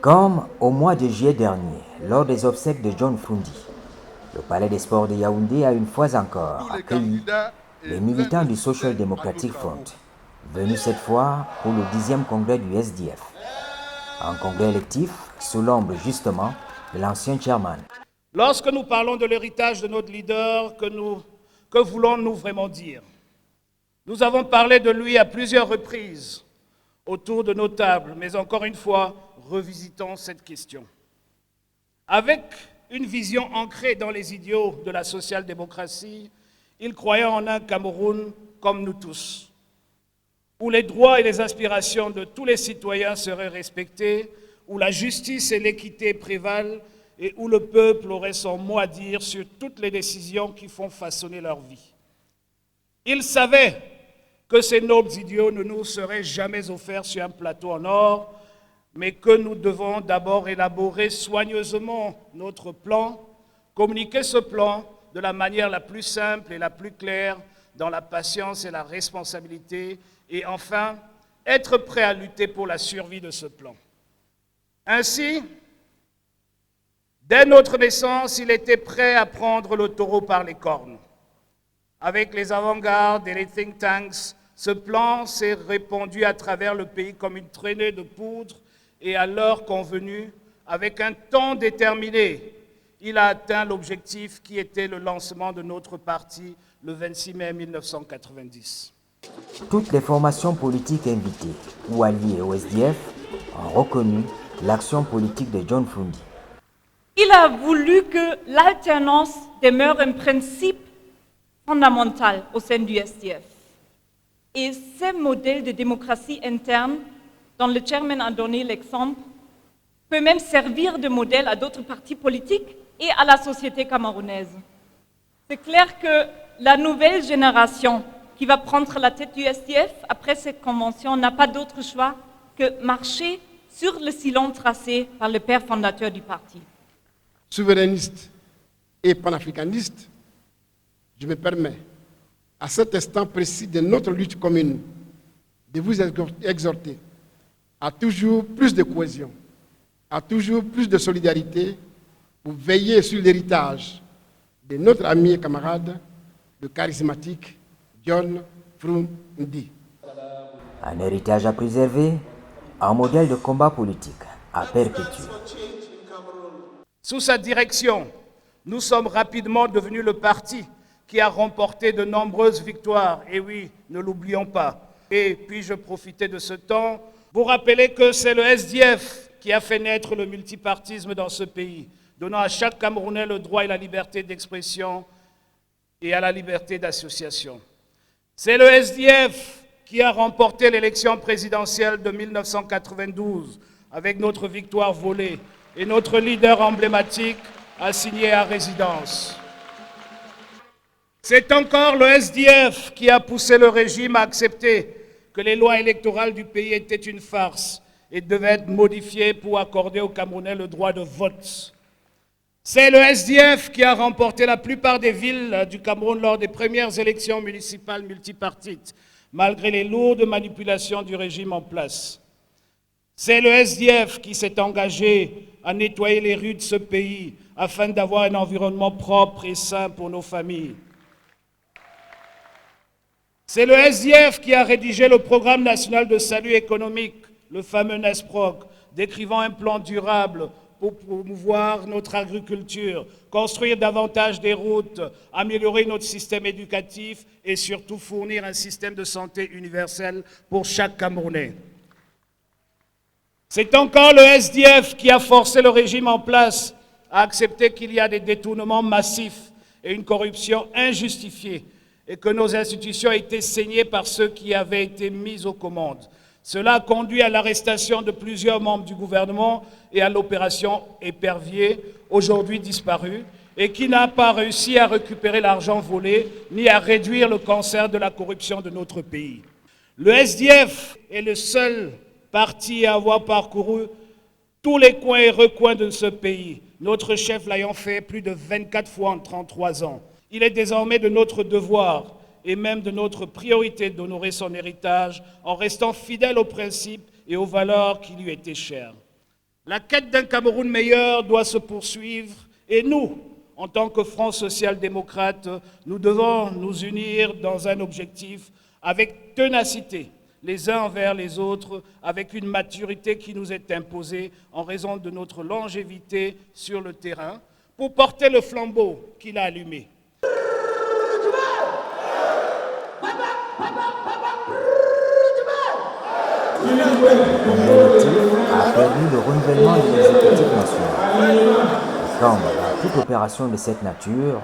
Comme au mois de juillet dernier, lors des obsèques de John Fundi, le Palais des Sports de Yaoundé a une fois encore accueilli les militants du Social Democratic Front, venus cette fois pour le 10e congrès du SDF. Un congrès électif sous l'ombre justement de l'ancien chairman. Lorsque nous parlons de l'héritage de notre leader, que voulons-nous vraiment dire? Nous avons parlé de lui à plusieurs reprises autour de nos tables, mais encore une fois, revisitons cette question. Avec une vision ancrée dans les idéaux de la social-démocratie, il croyait en un Cameroun comme nous tous, où les droits et les aspirations de tous les citoyens seraient respectés, où la justice et l'équité prévalent et où le peuple aurait son mot à dire sur toutes les décisions qui font façonner leur vie. Il savait que ces nobles idéaux ne nous seraient jamais offerts sur un plateau en or, mais que nous devons d'abord élaborer soigneusement notre plan, communiquer ce plan de la manière la plus simple et la plus claire, dans la patience et la responsabilité, et enfin, être prêt à lutter pour la survie de ce plan. Ainsi, dès notre naissance, il était prêt à prendre le taureau par les cornes. Avec les avant-gardes et les think tanks, ce plan s'est répandu à travers le pays comme une traînée de poudre et à l'heure convenue, avec un temps déterminé, il a atteint l'objectif qui était le lancement de notre parti le 26 mai 1990. Toutes les formations politiques invitées ou alliées au SDF ont reconnu l'action politique de John Fundi. Il a voulu que l'alternance demeure un principe fondamental au sein du SDF. Et ce modèle de démocratie interne, dont le chairman a donné l'exemple, peut même servir de modèle à d'autres partis politiques et à la société camerounaise. C'est clair que la nouvelle génération qui va prendre la tête du SDF après cette convention n'a pas d'autre choix que marcher sur le sillon tracé par le père fondateur du parti. Souverainiste et panafricaniste, je me permets, à cet instant précis de notre lutte commune, de vous exhorter à toujours plus de cohésion, à toujours plus de solidarité pour veiller sur l'héritage de notre ami et camarade, le charismatique John Fundi. Un héritage à préserver, un modèle de combat politique à perpétuer. Sous sa direction, nous sommes rapidement devenus le parti qui a remporté de nombreuses victoires. Et oui, ne l'oublions pas. Et puis-je profiter de ce temps pour rappeler que c'est le SDF qui a fait naître le multipartisme dans ce pays, donnant à chaque Camerounais le droit et la liberté d'expression et à la liberté d'association. C'est le SDF qui a remporté l'élection présidentielle de 1992 avec notre victoire volée et notre leader emblématique assigné à résidence. C'est encore le SDF qui a poussé le régime à accepter que les lois électorales du pays étaient une farce et devaient être modifiées pour accorder aux Camerounais le droit de vote. C'est le SDF qui a remporté la plupart des villes du Cameroun lors des premières élections municipales multipartites, malgré les lourdes manipulations du régime en place. C'est le SDF qui s'est engagé à nettoyer les rues de ce pays afin d'avoir un environnement propre et sain pour nos familles. C'est le SDF qui a rédigé le programme national de salut économique, le fameux NESPROC, décrivant un plan durable pour promouvoir notre agriculture, construire davantage des routes, améliorer notre système éducatif et surtout fournir un système de santé universel pour chaque Camerounais. C'est encore le SDF qui a forcé le régime en place à accepter qu'il y a des détournements massifs et une corruption injustifiée et que nos institutions ont été saignées par ceux qui avaient été mis aux commandes. Cela a conduit à l'arrestation de plusieurs membres du gouvernement et à l'opération Épervier, aujourd'hui disparue, et qui n'a pas réussi à récupérer l'argent volé ni à réduire le cancer de la corruption de notre pays. Le SDF est le seul parti à avoir parcouru tous les coins et recoins de ce pays, notre chef l'ayant fait plus de 24 fois en 33 ans. Il est désormais de notre devoir et même de notre priorité d'honorer son héritage en restant fidèle aux principes et aux valeurs qui lui étaient chères. La quête d'un Cameroun meilleur doit se poursuivre et nous, en tant que Front social-démocrate, nous devons nous unir dans un objectif avec ténacité, les uns envers les autres, avec une maturité qui nous est imposée en raison de notre longévité sur le terrain, pour porter le flambeau qu'il a allumé. A permis le renouvellement de l'exécutif national. Et comme dans toute opération de cette nature,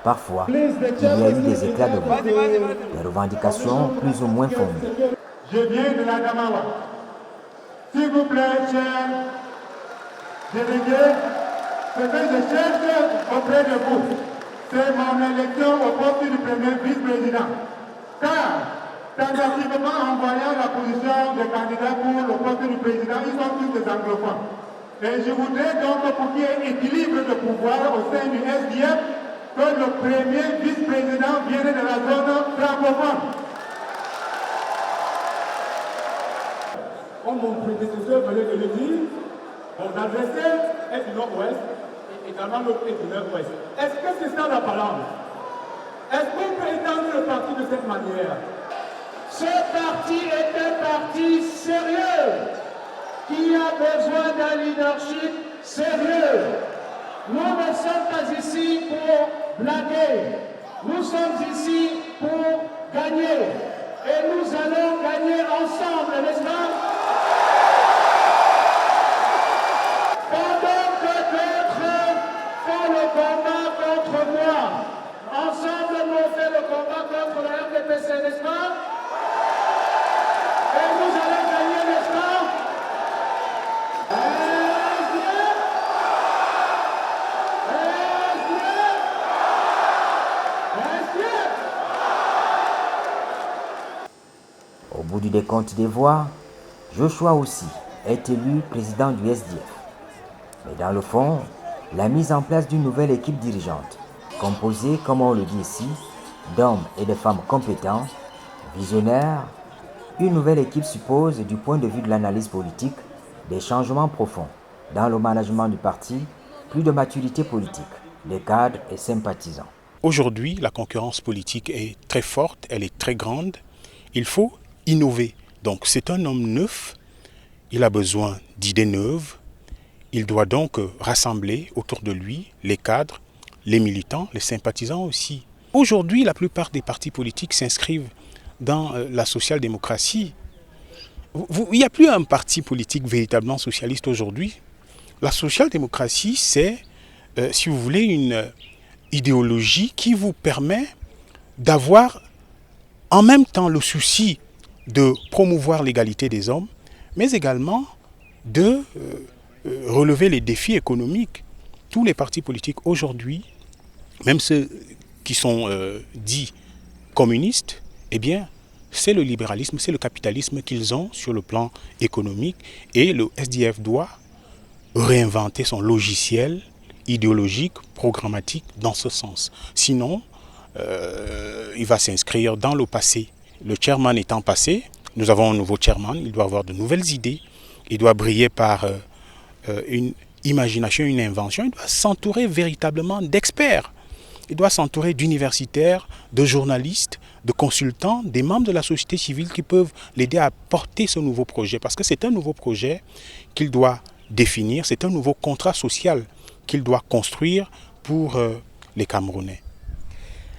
parfois, il y a eu des éclats de voix, des revendications plus ou moins fondées. Je viens de la Gamawa. S'il vous plaît, chers délégués, ce que je cherche auprès de vous, c'est mon élection au poste du premier vice-président. Car, tentativement en voyant la position des candidats pour le poste du président, ils sont tous des anglophones. Et je voudrais donc, pour qu'il y ait équilibre de pouvoir au sein du SDF, que le premier vice-président vienne de la zone francophone. Comme mon prédécesseur venait de le dire, mon adversaire est du nord-ouest et également l'autre est du nord-ouest. Est-ce que c'est ça la balance? Est-ce qu'on peut étendre le parti de cette manière? Ce parti est un parti sérieux, qui a besoin d'un leadership sérieux. Nous ne sommes pas ici pour blaguer, nous sommes ici pour gagner. Et nous allons gagner ensemble, n'est-ce pas? Pendant que d'autres font le combat contre moi, ensemble nous on fait le combat contre la RDPC, n'est-ce pas? Et nous allons gagner, n'est-ce pas? Au bout du décompte des voix, Joshua aussi est élu président du SDF. Mais dans le fond, la mise en place d'une nouvelle équipe dirigeante, composée, comme on le dit ici, d'hommes et de femmes compétents, visionnaires, une nouvelle équipe suppose, du point de vue de l'analyse politique, des changements profonds dans le management du parti, plus de maturité politique, les cadres et sympathisants. Aujourd'hui, la concurrence politique est très forte, elle est très grande. Il faut innover. Donc c'est un homme neuf, il a besoin d'idées neuves. Il doit donc rassembler autour de lui les cadres, les militants, les sympathisants aussi. Aujourd'hui, la plupart des partis politiques s'inscrivent dans la social-démocratie. Il n'y a plus un parti politique véritablement socialiste aujourd'hui. La social-démocratie, c'est, si vous voulez, une idéologie qui vous permet d'avoir en même temps le souci de promouvoir l'égalité des hommes, mais également de relever les défis économiques. Tous les partis politiques aujourd'hui, même ceux qui sont dits communistes, eh bien, c'est le libéralisme, c'est le capitalisme qu'ils ont sur le plan économique. Et le SDF doit réinventer son logiciel idéologique, programmatique dans ce sens. Sinon, il va s'inscrire dans le passé. Le chairman étant passé, nous avons un nouveau chairman, il doit avoir de nouvelles idées, il doit briller par une imagination, une invention, il doit s'entourer véritablement d'experts. Il doit s'entourer d'universitaires, de journalistes, de consultants, des membres de la société civile qui peuvent l'aider à porter ce nouveau projet. Parce que c'est un nouveau projet qu'il doit définir, c'est un nouveau contrat social qu'il doit construire pour les Camerounais.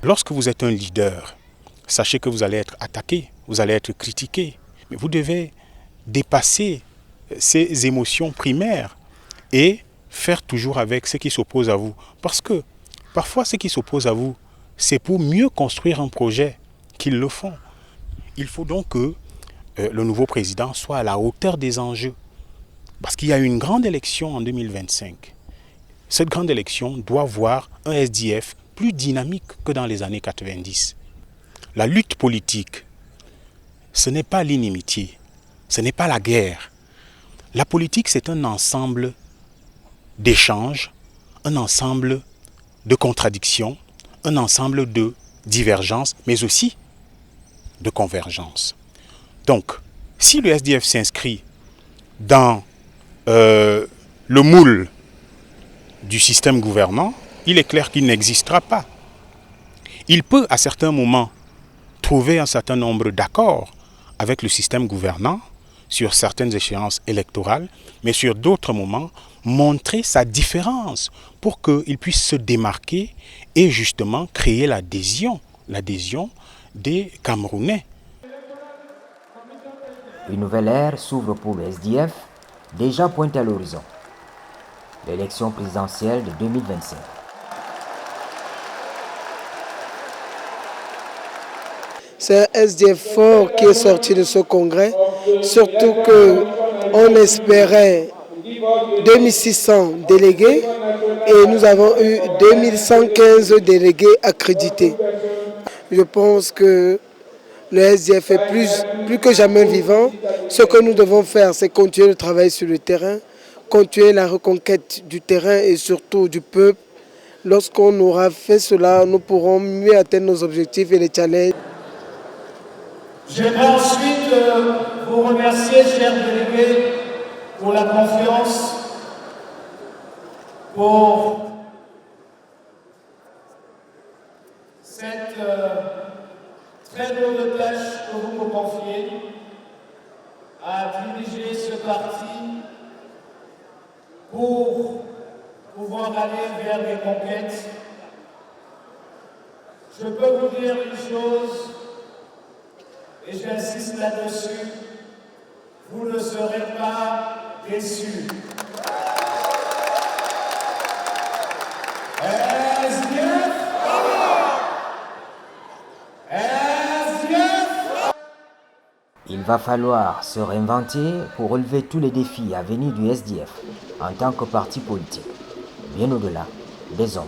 Lorsque vous êtes un leader, sachez que vous allez être attaqué, vous allez être critiqué. Mais vous devez dépasser ces émotions primaires et faire toujours avec ce qui s'oppose à vous. Parce que parfois, ce qui s'oppose à vous, c'est pour mieux construire un projet qu'ils le font. Il faut donc que le nouveau président soit à la hauteur des enjeux. Parce qu'il y a une grande élection en 2025. Cette grande élection doit voir un SDF plus dynamique que dans les années 90. La lutte politique, ce n'est pas l'inimitié, ce n'est pas la guerre. La politique, c'est un ensemble d'échanges, un ensemble de contradictions, un ensemble de divergence, mais aussi de convergence. Donc, si le SDF s'inscrit dans le moule du système gouvernant, il est clair qu'il n'existera pas. Il peut, à certains moments, trouver un certain nombre d'accords avec le système gouvernant sur certaines échéances électorales, mais sur d'autres moments, montrer sa différence pour qu'il puisse se démarquer et justement créer l'adhésion des Camerounais. Une nouvelle ère s'ouvre pour le SDF, déjà pointée à l'horizon. L'élection présidentielle de 2025. C'est un SDF fort qui est sorti de ce congrès, surtout qu'on espérait 2600 délégués et nous avons eu 2115 délégués accrédités. Je pense que le SDF est plus que jamais vivant. Ce que nous devons faire, c'est continuer de travailler sur le terrain, continuer la reconquête du terrain et surtout du peuple. Lorsqu'on aura fait cela, nous pourrons mieux atteindre nos objectifs et les challenges. J'aimerais ensuite vous remercier, chers délégués, pour la confiance, pour cette très lourde tâche que vous me confiez à diriger ce parti pour pouvoir aller vers les conquêtes. Je peux vous dire une chose, et j'insiste là-dessus, vous ne serez pas déçus. SDF! SDF! Il va falloir se réinventer pour relever tous les défis à venir du SDF en tant que parti politique, bien au-delà des hommes.